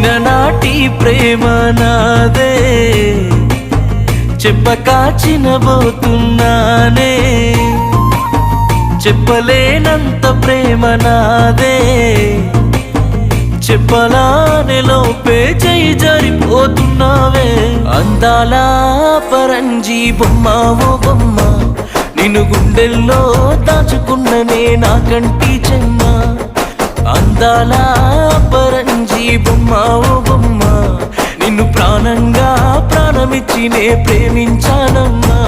చిన్ననాటి ప్రేమ నాదే చెప్పక చినబోతున్నానే చెప్పలేనంత ప్రేమ నాదే చెప్పలానే లోపే చేయి జారిపోతున్నావే అందాల పరంజీ బొమ్మ ఓ బొమ్మ నిన్ను గుండెల్లో దాచుకున్ననే నా కంటి చెమ్మ అందాల పరంజీ బొమ్మ ఓ బొమ్మ నిన్ను ప్రాణంగా ప్రాణమిచ్చి నే ప్రేమించానమ్మా